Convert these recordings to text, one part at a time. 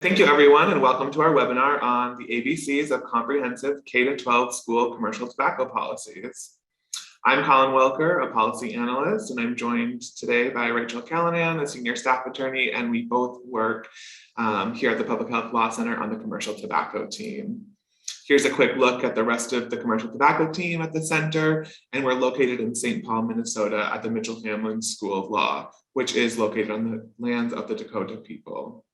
Thank you, everyone, and welcome to our webinar on the ABCs of Comprehensive K-12 School Commercial Tobacco Policies. I'm Colin Welker, a policy analyst, and I'm joined today by Rachel Callanan, a senior staff attorney, and we both work here at the Public Health Law Center on the commercial tobacco team. Here's a quick look at the rest of the commercial tobacco team at the center, and we're located in St. Paul, Minnesota at the Mitchell-Hamlin School of Law, which is located on the lands of the Dakota people.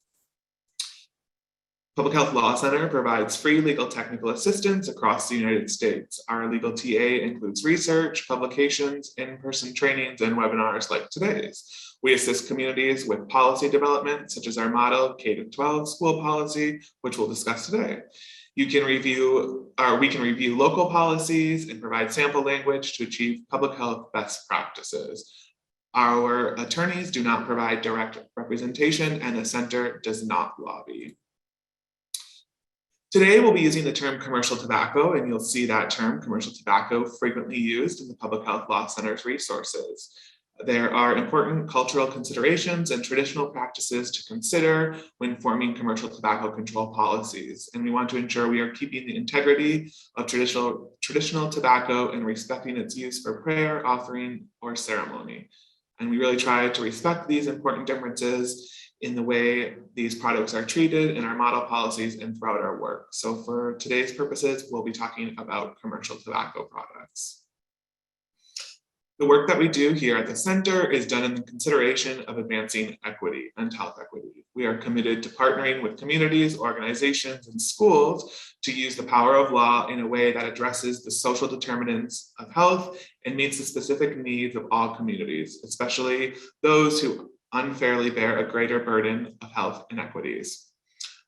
Public Health Law Center provides free legal technical assistance across the United States. Our legal TA includes research, publications, in-person trainings, and webinars like today's. We assist communities with policy development, such as our model K-12 school policy, which we'll discuss today. We can review local policies and provide sample language to achieve public health best practices. Our attorneys do not provide direct representation, and the center does not lobby. Today, we'll be using the term commercial tobacco, and you'll see that term commercial tobacco frequently used in the Public Health Law Center's resources. There are important cultural considerations and traditional practices to consider when forming commercial tobacco control policies, and we want to ensure we are keeping the integrity of traditional tobacco and respecting its use for prayer, offering, or ceremony. And we really try to respect these important differences in the way these products are treated in our model policies and throughout our work. So for today's purposes, we'll be talking about commercial tobacco products. The work that we do here at the center is done in the consideration of advancing equity and health equity. We are committed to partnering with communities, organizations, and schools to use the power of law in a way that addresses the social determinants of health and meets the specific needs of all communities, especially those who unfairly bear a greater burden of health inequities.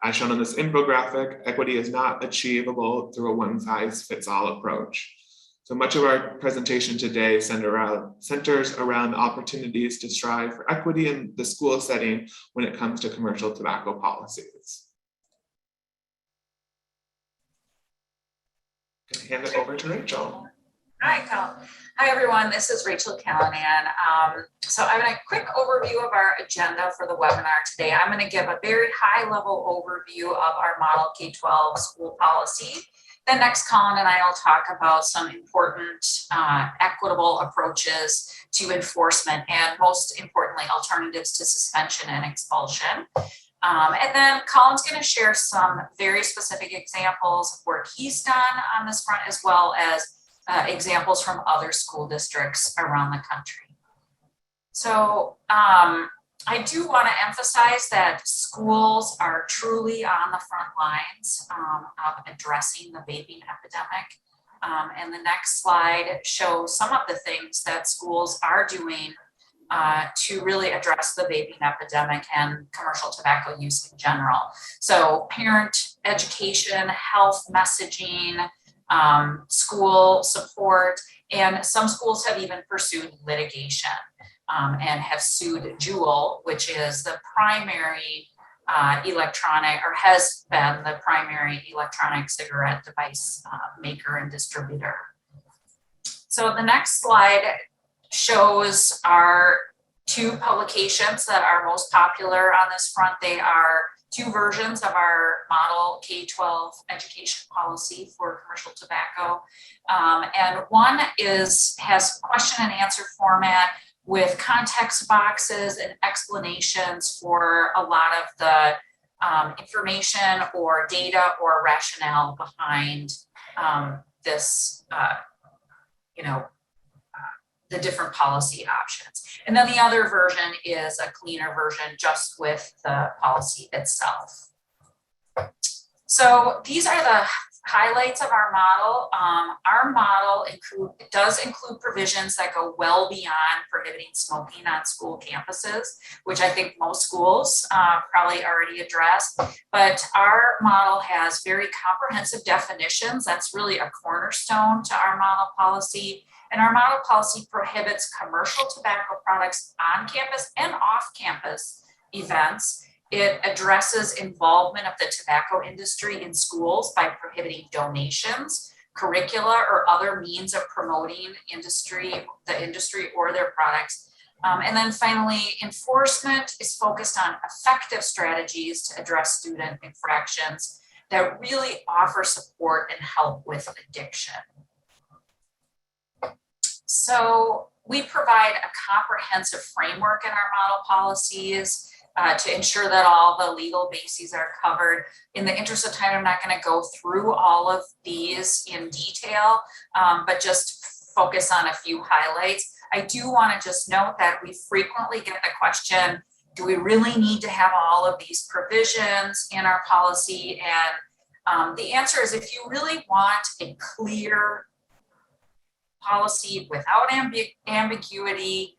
As shown on this infographic, equity is not achievable through a one-size-fits-all approach. So much of our presentation today centers around opportunities to strive for equity in the school setting when it comes to commercial tobacco policies. I'm going to hand it over to Rachel. Hi, Colin. Hi, everyone. This is Rachel Callanan. So I'm going to quick overview of our agenda for the webinar today. I'm going to give a very high-level overview of our Model K-12 school policy. Then next, Colin and I will talk about some important equitable approaches to enforcement and, most importantly, alternatives to suspension and expulsion. And then Colin's going to share some very specific examples of work he's done on this front, as well as examples from other school districts around the country. So I do want to emphasize that schools are truly on the front lines of addressing the vaping epidemic. And the next slide shows some of the things that schools are doing to really address the vaping epidemic and commercial tobacco use in general. So parent education, health messaging, school support, and some schools have even pursued litigation and have sued Juul, which is the primary electronic, or has been the primary electronic cigarette device maker and distributor. So the next slide shows our two publications that are most popular on this front. They are two versions of our model K-12 education policy for commercial tobacco. And one has question and answer format with context boxes and explanations for a lot of the information or data or rationale behind this, the different policy options. And then the other version is a cleaner version just with the policy itself. So these are the highlights of our model. Our model does include provisions that go well beyond prohibiting smoking on school campuses, which I think most schools probably already address. But our model has very comprehensive definitions. That's really a cornerstone to our model policy. And our model policy prohibits commercial tobacco products on campus and off campus events. It addresses involvement of the tobacco industry in schools by prohibiting donations, curricula, or other means of promoting the industry or their products And then finally, enforcement is focused on effective strategies to address student infractions that really offer support and help with addiction. So we provide a comprehensive framework in our model policies to ensure that all the legal bases are covered. In the interest of time, I'm not going to go through all of these in detail, but just focus on a few highlights. I do want to just note that we frequently get the question, do we really need to have all of these provisions in our policy? And the answer is, if you really want a clear policy without ambiguity,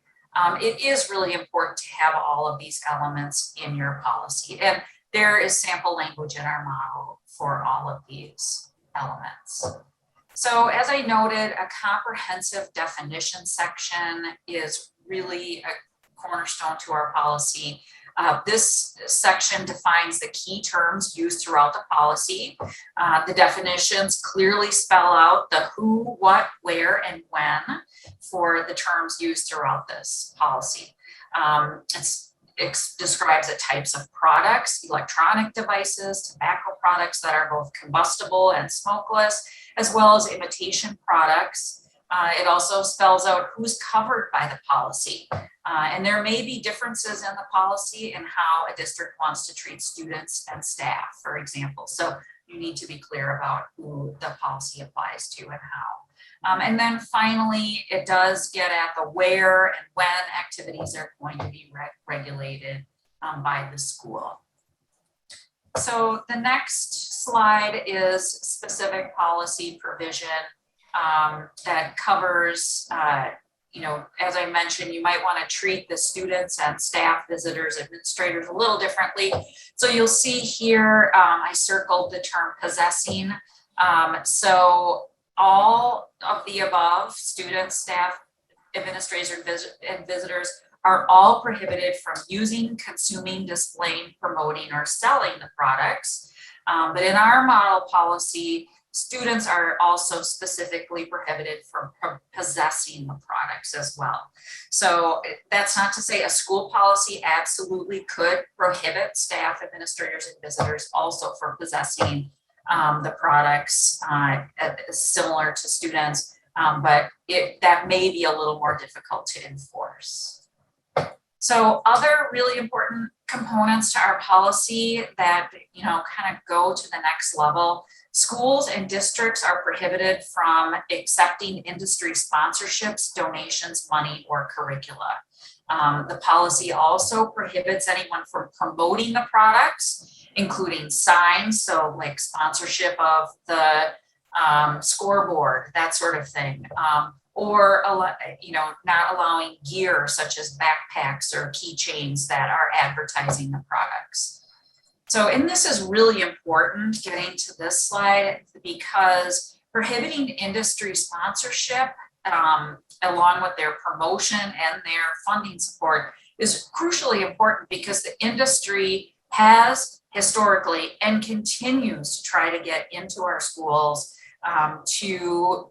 it is really important to have all of these elements in your policy. And there is sample language in our model for all of these elements. So as I noted, a comprehensive definition section is really a cornerstone to our policy. This section defines the key terms used throughout the policy. The definitions clearly spell out the who, what, where, and when for the terms used throughout this policy. It describes the types of products, electronic devices, tobacco products that are both combustible and smokeless, as well as imitation products. It also spells out who's covered by the policy. And there may be differences in the policy in how a district wants to treat students and staff, for example. So you need to be clear about who the policy applies to and how. And then finally, it does get at the where and when activities are going to be regulated by the school. So the next slide is specific policy provision that covers, as I mentioned, you might want to treat the students and staff, visitors, administrators a little differently. So you'll see here, I circled the term possessing. So all of the above, students, staff, administrators, and visitors are all prohibited from using, consuming, displaying, promoting, or selling the products. But in our model policy, students are also specifically prohibited from possessing the products as well. So that's not to say a school policy absolutely could prohibit staff, administrators, and visitors also from possessing the products similar to students, but that may be a little more difficult to enforce. So other really important components to our policy that, kind of go to the next level. Schools and districts are prohibited from accepting industry sponsorships, donations, money, or curricula. The policy also prohibits anyone from promoting the products, including signs, so like sponsorship of the scoreboard, that sort of thing, or not allowing gear such as backpacks or keychains that are advertising the products. So, and this is really important getting to this slide, because prohibiting industry sponsorship along with their promotion and their funding support is crucially important, because the industry has historically and continues to try to get into our schools to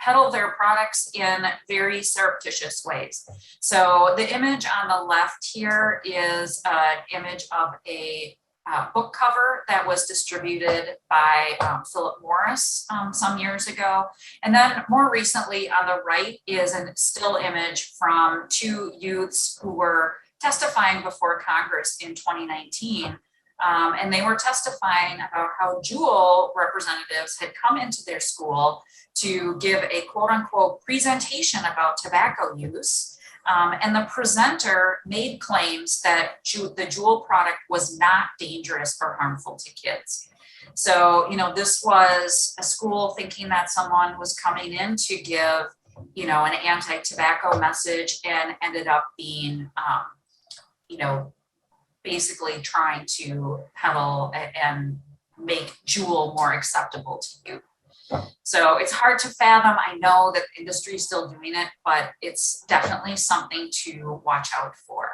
peddle their products in very surreptitious ways. So the image on the left here is an image of a book cover that was distributed by Philip Morris some years ago. And then more recently on the right is a still image from two youths who were testifying before Congress in 2019. And they were testifying about how Juul representatives had come into their school to give a quote unquote presentation about tobacco use. And the presenter made claims that the Juul product was not dangerous or harmful to kids. So, this was a school thinking that someone was coming in to give, an anti-tobacco message, and ended up being, basically trying to peddle and make Juul more acceptable to you. So it's hard to fathom. I know that the industry is still doing it, but it's definitely something to watch out for.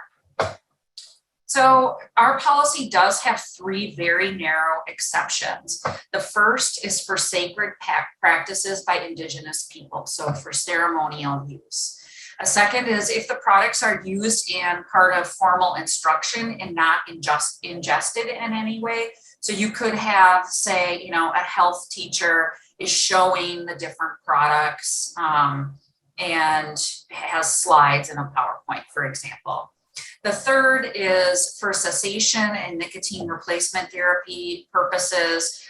So our policy does have three very narrow exceptions. The first is for sacred practices by Indigenous people, so for ceremonial use. A second is if the products are used in part of formal instruction and not ingested in any way. So you could have, say, you know, a health teacher is showing the different products and has slides in a PowerPoint, for example. The third is for cessation and nicotine replacement therapy purposes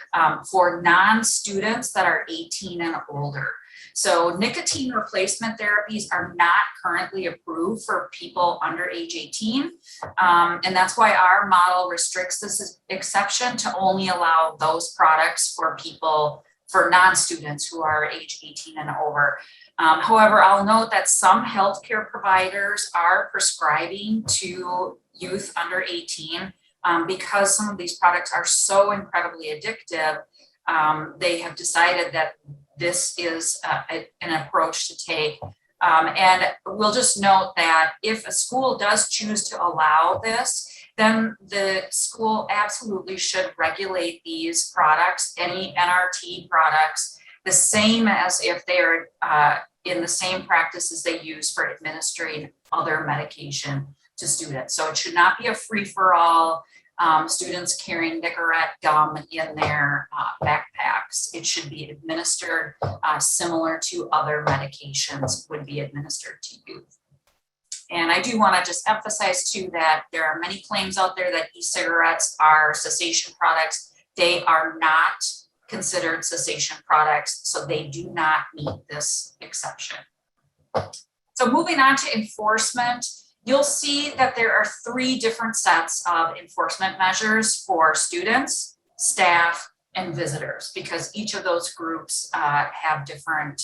for non-students that are 18 and older. So nicotine replacement therapies are not currently approved for people under age 18. And that's why our model restricts this exception to only allow those products for people, for non-students who are age 18 and over. However, I'll note that some healthcare providers are prescribing to youth under 18 because some of these products are so incredibly addictive. They have decided that this is an approach to take. And we'll just note that if a school does choose to allow this, then the school absolutely should regulate these products, any NRT products, the same as if they're in the same practices they use for administering other medication to students. So it should not be a free-for-all, students carrying Nicorette gum in their backpacks. It should be administered similar to other medications would be administered to youth. And I do want to just emphasize too that there are many claims out there that e-cigarettes are cessation products. They are not considered cessation products, so they do not meet this exception. So moving on to enforcement, you'll see that there are 3 different sets of enforcement measures for students, staff, and visitors, because each of those groups have different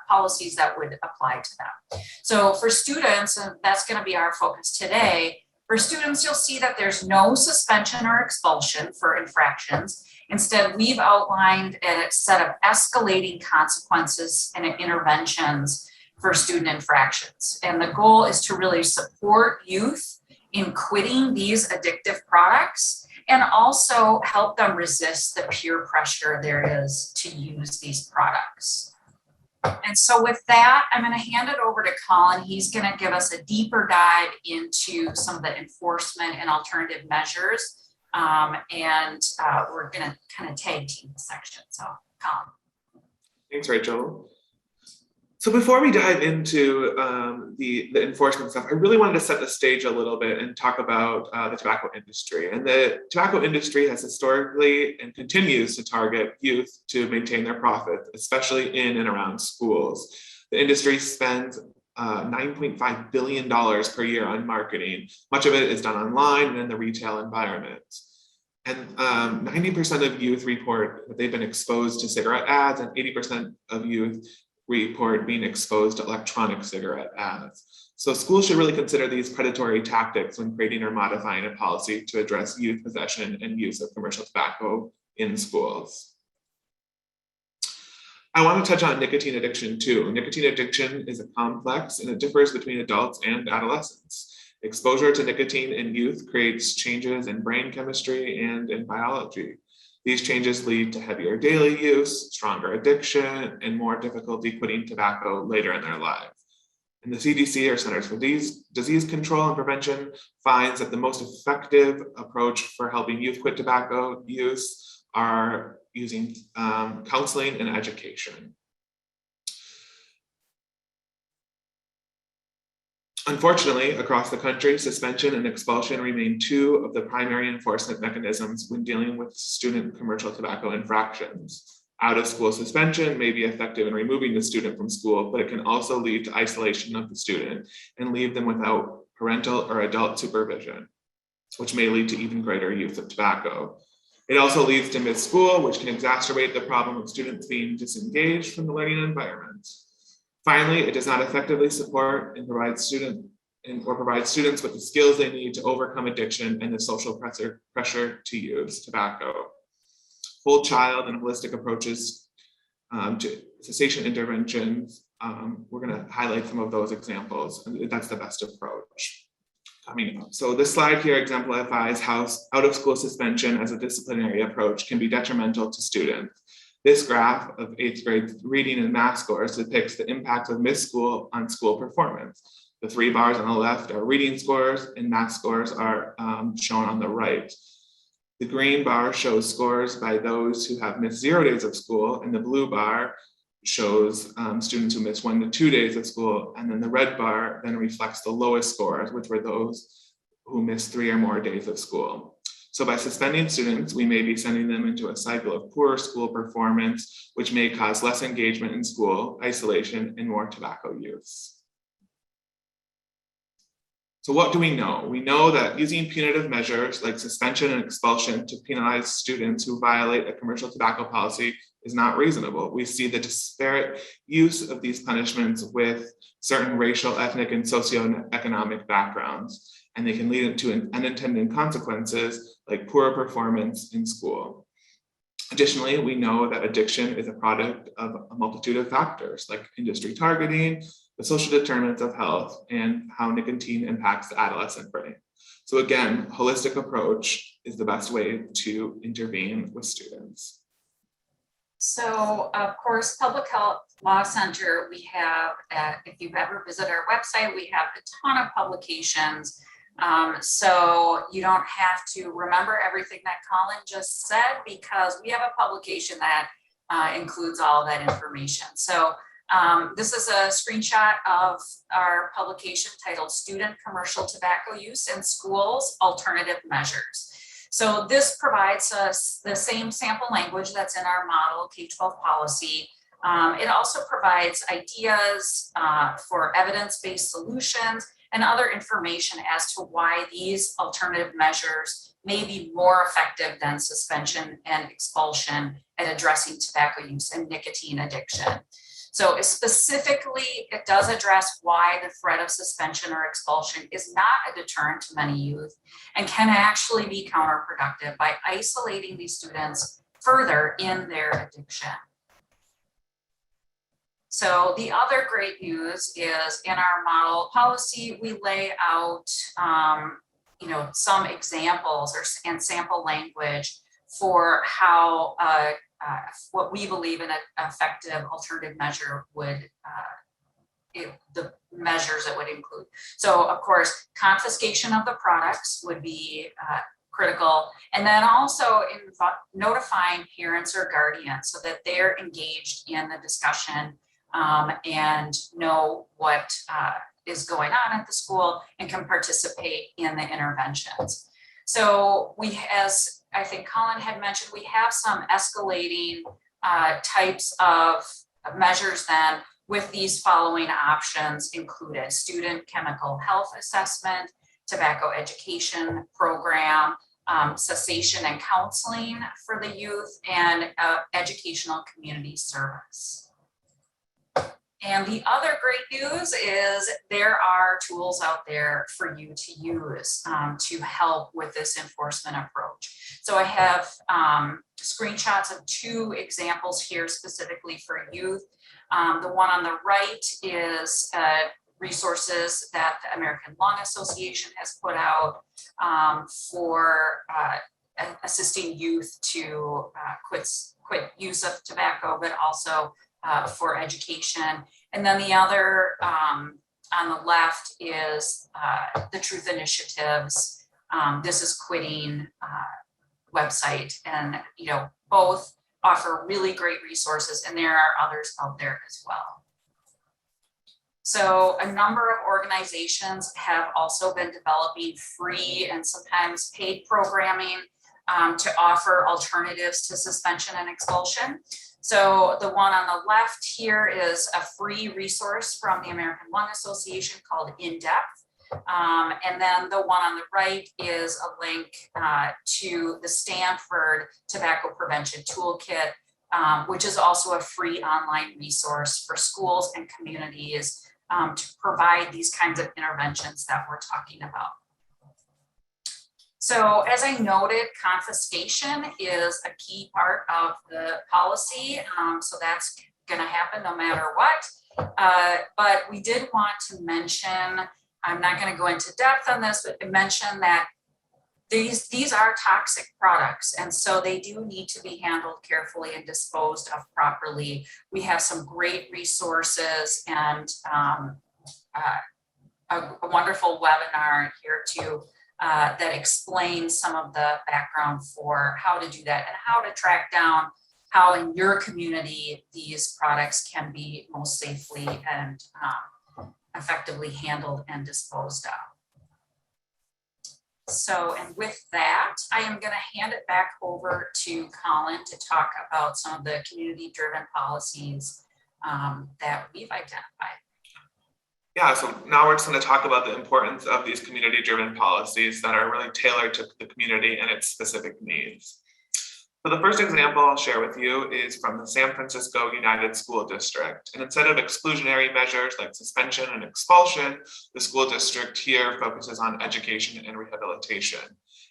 policies that would apply to them. So for students, and that's going to be our focus today, for students, you'll see that there's no suspension or expulsion for infractions. Instead, we've outlined a set of escalating consequences and interventions for student infractions. And the goal is to really support youth in quitting these addictive products and also help them resist the peer pressure there is to use these products. And so with that, I'm going to hand it over to Colin. He's going to give us a deeper dive into some of the enforcement and alternative measures. We're going to kind of tag team the section. So, Colin. Thanks, Rachel. So before we dive into the enforcement stuff, I really wanted to set the stage a little bit and talk about the tobacco industry. And the tobacco industry has historically and continues to target youth to maintain their profits, especially in and around schools. The industry spends $9.5 billion per year on marketing. Much of it is done online and in the retail environment. And 90% of youth report that they've been exposed to cigarette ads, and 80% of youth report being exposed to electronic cigarette ads. So schools should really consider these predatory tactics when creating or modifying a policy to address youth possession and use of commercial tobacco in schools. I want to touch on nicotine addiction too. Nicotine addiction is a complex and it differs between adults and adolescents. Exposure to nicotine in youth creates changes in brain chemistry and in biology. These changes lead to heavier daily use, stronger addiction, and more difficulty quitting tobacco later in their lives. And the CDC, or Centers for Disease Control and Prevention, finds that the most effective approach for helping youth quit tobacco use are using counseling and education. Unfortunately, across the country, suspension and expulsion remain 2 of the primary enforcement mechanisms when dealing with student commercial tobacco infractions. Out-of-school suspension may be effective in removing the student from school, but it can also lead to isolation of the student and leave them without parental or adult supervision, which may lead to even greater use of tobacco. It also leads to missed school, which can exacerbate the problem of students being disengaged from the learning environment. Finally, it does not effectively support and provide students with the skills they need to overcome addiction and the social pressure to use tobacco. Whole child and holistic approaches to cessation interventions, we're going to highlight some of those examples, and that's the best approach. So this slide here exemplifies how out-of-school suspension as a disciplinary approach can be detrimental to students. This graph of 8th grade reading and math scores depicts the impact of missed school on school performance. The 3 bars on the left are reading scores and math scores are shown on the right. The green bar shows scores by those who have missed 0 days of school, and the blue bar shows students who missed 1 to 2 days of school, and then the red bar then reflects the lowest scores, which were those who missed 3 or more days of school. So by suspending students, we may be sending them into a cycle of poor school performance, which may cause less engagement in school, isolation, and more tobacco use. So what do we know? We know that using punitive measures like suspension and expulsion to penalize students who violate a commercial tobacco policy is not reasonable. We see the disparate use of these punishments with certain racial, ethnic, and socioeconomic backgrounds, and they can lead to unintended consequences like poor performance in school. Additionally, we know that addiction is a product of a multitude of factors like industry targeting, the social determinants of health, and how nicotine impacts the adolescent brain. So again, holistic approach is the best way to intervene with students. So of course, Public Health Law Center, we have, if you've ever visited our website, we have a ton of publications. So you don't have to remember everything that Colin just said, because we have a publication that includes all of that information. So this is a screenshot of our publication titled Student Commercial Tobacco Use in Schools, Alternative Measures. So this provides us the same sample language that's in our model K-12 policy. It also provides ideas for evidence-based solutions and other information as to why these alternative measures may be more effective than suspension and expulsion at addressing tobacco use and nicotine addiction. So specifically, it does address why the threat of suspension or expulsion is not a deterrent to many youth and can actually be counterproductive by isolating these students further in their addiction. So the other great news is in our model policy, we lay out some examples and sample language for how what we believe an effective alternative measure would, the measures it would include. So of course, confiscation of the products would be critical. And then also in notifying parents or guardians so that they're engaged in the discussion and know what is going on at the school and can participate in the interventions. So we, as I think Colin had mentioned, we have some escalating types of measures then with these following options included: student chemical health assessment, tobacco education program, cessation and counseling for the youth, and educational community service. And the other great news is there are tools out there for you to use to help with this enforcement approach. So I have screenshots of 2 examples here specifically for youth. The one on the right is resources that the American Lung Association has put out for assisting youth to quit use of tobacco, but also for education. And then the other on the left is the Truth Initiatives. This is quitting website, and both offer really great resources, and there are others out there as well. So a number of organizations have also been developing free and sometimes paid programming to offer alternatives to suspension and expulsion. So the one on the left here is a free resource from the American Lung Association called In Depth. And then the one on the right is a link to the Stanford Tobacco Prevention Toolkit, which is also a free online resource for schools and communities to provide these kinds of interventions that we're talking about. So as I noted, confiscation is a key part of the policy. So that's going to happen no matter what. But we did want to mention, I'm not going to go into depth on this, but mention that these are toxic products, and so they do need to be handled carefully and disposed of properly. We have some great resources and a wonderful webinar here too that explains some of the background for how to do that and how to track down how in your community these products can be most safely and effectively handled and disposed of. So, and with that, I am going to hand it back over to Colin to talk about some of the community-driven policies that we've identified. Yeah, so now we're just going to talk about the importance of these community-driven policies that are really tailored to the community and its specific needs. So the first example I'll share with you is from the San Francisco United School District. And instead of exclusionary measures like suspension and expulsion, the school district here focuses on education and rehabilitation.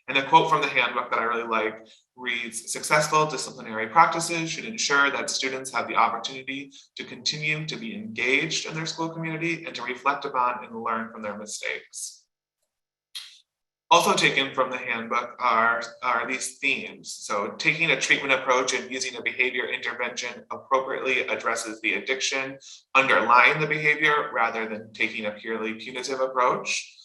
And a quote from the handbook that I really like reads, "Successful disciplinary practices should ensure that students have the opportunity to continue to be engaged in their school community and to reflect upon and learn from their mistakes." Also taken from the handbook are these themes. So taking a treatment approach and using a behavior intervention appropriately addresses the addiction underlying the behavior rather than taking a purely punitive approach.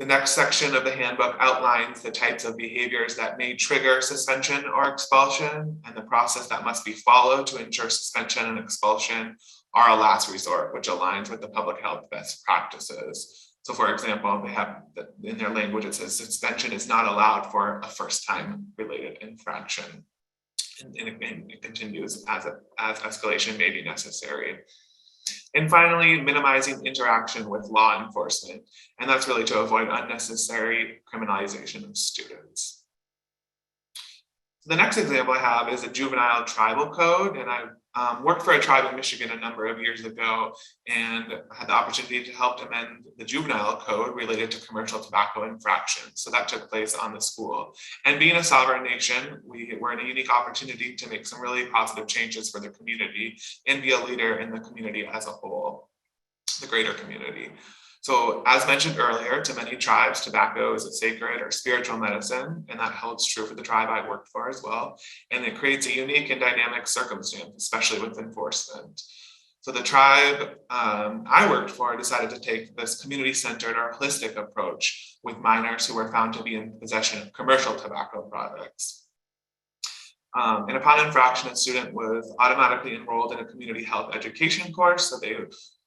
The next section of the handbook outlines the types of behaviors that may trigger suspension or expulsion and the process that must be followed to ensure suspension and expulsion are a last resort, which aligns with the public health best practices. So for example, they have in their language, it says suspension is not allowed for a first time related infraction. And it continues as escalation may be necessary. And finally, minimizing interaction with law enforcement. And that's really to avoid unnecessary criminalization of students. The next example I have is a juvenile tribal code. And I worked for a tribe in Michigan a number of years ago and had the opportunity to help amend the juvenile code related to commercial tobacco infractions. So that took place on the school. And being a sovereign nation, we were in a unique opportunity to make some really positive changes for the community and be a leader in the community as a whole, the greater community. So as mentioned earlier, to many tribes, tobacco is a sacred or spiritual medicine, and that holds true for the tribe I worked for as well. And it creates a unique and dynamic circumstance, especially with enforcement. So the tribe I worked for decided to take this community-centered or holistic approach with minors who were found to be in possession of commercial tobacco products. And upon infraction, a student was automatically enrolled in a community health education course. So they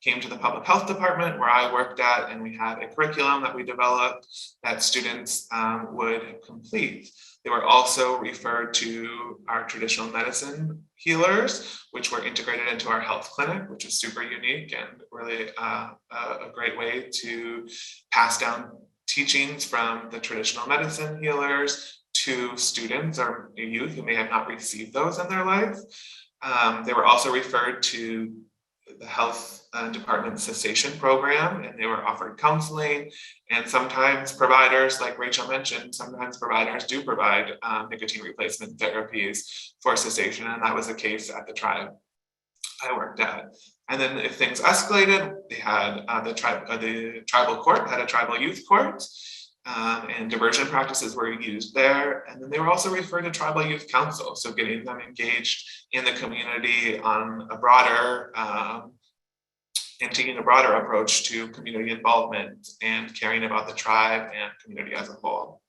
came to the public health department where I worked at, and we had a curriculum that we developed that students would complete. They were also referred to our traditional medicine healers, which were integrated into our health clinic, which was super unique and really a great way to pass down teachings from the traditional medicine healers to students or youth who may have not received those in their life. They were also referred to the health department cessation program, and they were offered counseling. And sometimes providers, like Rachel mentioned, sometimes providers do provide nicotine replacement therapies for cessation, and that was the case at the tribe I worked at. And then if things escalated, they had the tribal court had a tribal youth court, and diversion practices were used there. And then they were also referred to tribal youth council, so getting them engaged in the community on a broader and taking a broader approach to community involvement and caring about the tribe and community as a whole.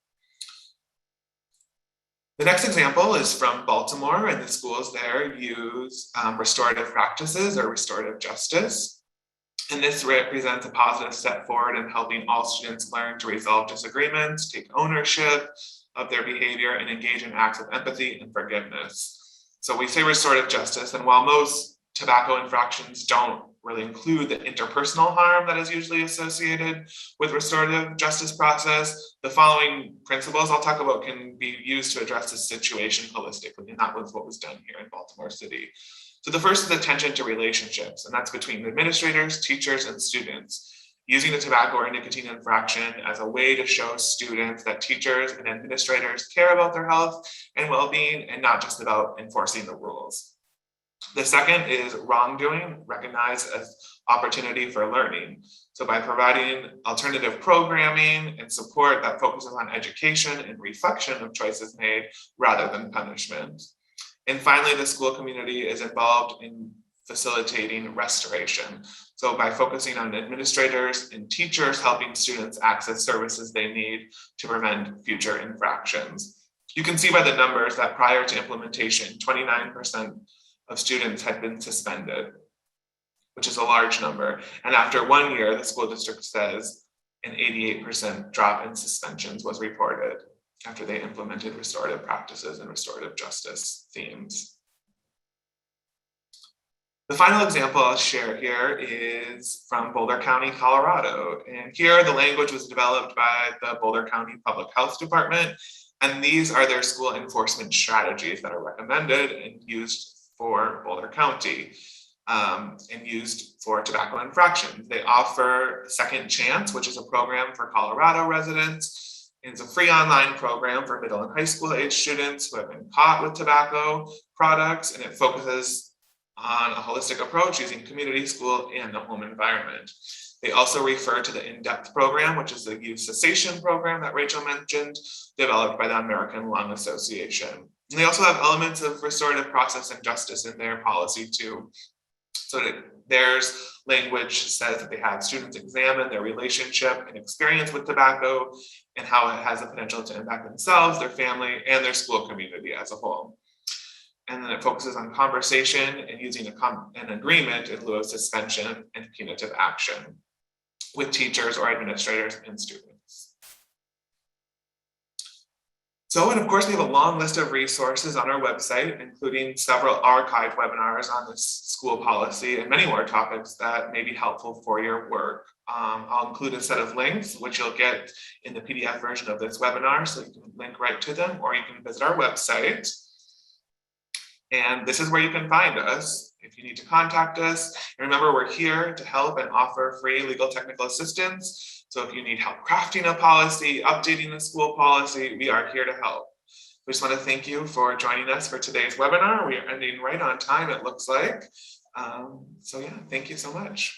The next example is from Baltimore, and the schools there use restorative practices or restorative justice. And this represents a positive step forward in helping all students learn to resolve disagreements, take ownership of their behavior, and engage in acts of empathy and forgiveness. So we say restorative justice, and while most tobacco infractions don't really include the interpersonal harm that is usually associated with restorative justice process, the following principles I'll talk about can be used to address this situation holistically, and that was what was done here in Baltimore City. So the first is attention to relationships, and that's between administrators, teachers, and students, using the tobacco or nicotine infraction as a way to show students that teachers and administrators care about their health and well-being and not just about enforcing the rules. The second is wrongdoing, recognized as opportunity for learning. So by providing alternative programming and support that focuses on education and reflection of choices made rather than punishment. And finally, the school community is involved in facilitating restoration. So by focusing on administrators and teachers helping students access services they need to prevent future infractions. You can see by the numbers that prior to implementation, 29% of students had been suspended, which is a large number. And after 1 year, the school district says an 88% drop in suspensions was reported after they implemented restorative practices and restorative justice themes. The final example I'll share here is from Boulder County, Colorado. And here the language was developed by the Boulder County Public Health Department. And these are their school enforcement strategies that are recommended and used for Boulder County and used for tobacco infractions. They offer Second Chance, which is a program for Colorado residents. It's a free online program for middle and high school age students who have been caught with tobacco products, and it focuses on a holistic approach using community, school, and the home environment. They also refer to the In-Depth program, which is the youth cessation program that Rachel mentioned, developed by the American Lung Association. And they also have elements of restorative process and justice in their policy too. So that there's language says that they have students examine their relationship and experience with tobacco and how it has the potential to impact themselves, their family, and their school community as a whole. And then it focuses on conversation and using an agreement in lieu of suspension and punitive action with teachers or administrators and students. So, and of course, we have a long list of resources on our website, including several archived webinars on this school policy and many more topics that may be helpful for your work. I'll include a set of links, which you'll get in the PDF version of this webinar, so you can link right to them, or you can visit our website. And this is where you can find us if you need to contact us. And remember, we're here to help and offer free legal technical assistance. So if you need help crafting a policy, updating the school policy, we are here to help. We just want to thank you for joining us for today's webinar. We are ending right on time, it looks like. So yeah, thank you so much.